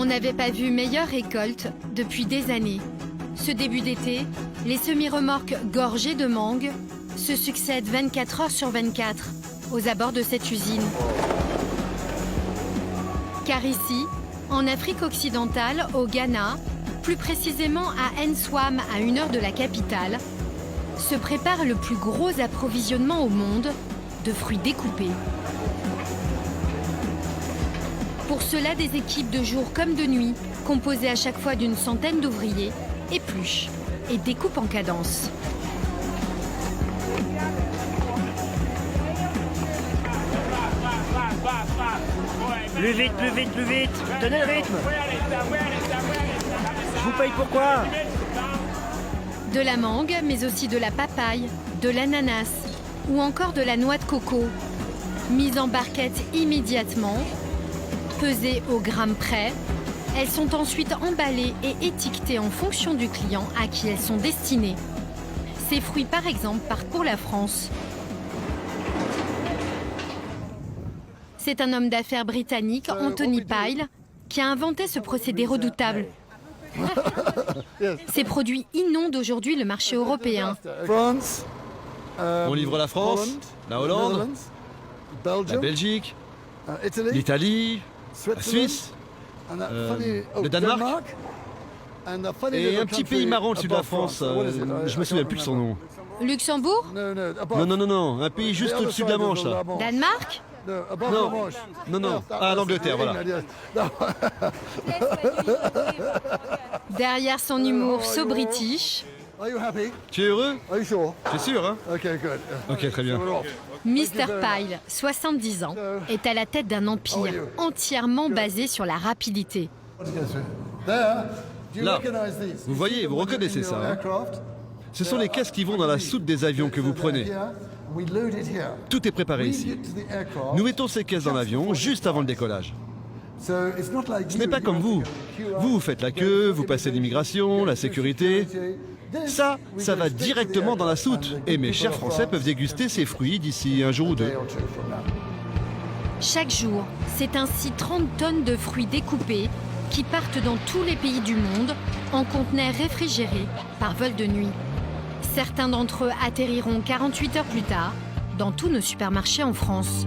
On n'avait pas vu meilleure récolte depuis des années. Ce début d'été, les semi-remorques gorgées de mangue se succèdent 24 heures sur 24 aux abords de cette usine. Car ici, en Afrique occidentale, au Ghana, plus précisément à Nsawam, à 1 heure de la capitale, se prépare le plus gros approvisionnement au monde de fruits découpés. Pour cela, des équipes de jour comme de nuit, composées à chaque fois d'une centaine d'ouvriers, épluchent et découpent en cadence. Plus vite, plus vite, plus vite. Tenez le rythme. Je vous paye pourquoi? De la mangue, mais aussi de la papaye, de l'ananas ou encore de la noix de coco. Mises en barquette immédiatement, pesées au gramme près, elles sont ensuite emballées et étiquetées en fonction du client à qui elles sont destinées. Ces fruits, par exemple, partent pour la France. C'est un homme d'affaires britannique, Anthony Pyle, qui a inventé ce procédé redoutable. Ces produits inondent aujourd'hui le marché européen. On livre la France, la Hollande, la Belgique, l'Italie, la Suisse, le Danemark et un petit pays marrant au sud de la France. Je me souviens plus de son nom. Luxembourg? Non, un pays juste au-dessus de la Manche, là. Danemark? Non. Ah, l'Angleterre, voilà. Derrière son humour so-british, Tu es heureux? Tu es sûr, hein? Ok, très bien. Mr. Pyle, 70 ans, est à la tête d'un empire entièrement basé sur la rapidité. Là, vous voyez, vous reconnaissez ça, hein? Ce sont les caisses qui vont dans la soute des avions que vous prenez. Tout est préparé ici. Nous mettons ces caisses dans l'avion juste avant le décollage. Ce n'est pas comme vous. Vous faites la queue, vous passez l'immigration, la sécurité. Ça va directement dans la soute. Et mes chers Français peuvent déguster ces fruits d'ici un jour ou deux. Chaque jour, c'est ainsi 30 tonnes de fruits découpés qui partent dans tous les pays du monde en conteneurs réfrigérés par vol de nuit. Certains d'entre eux atterriront 48 heures plus tard dans tous nos supermarchés en France.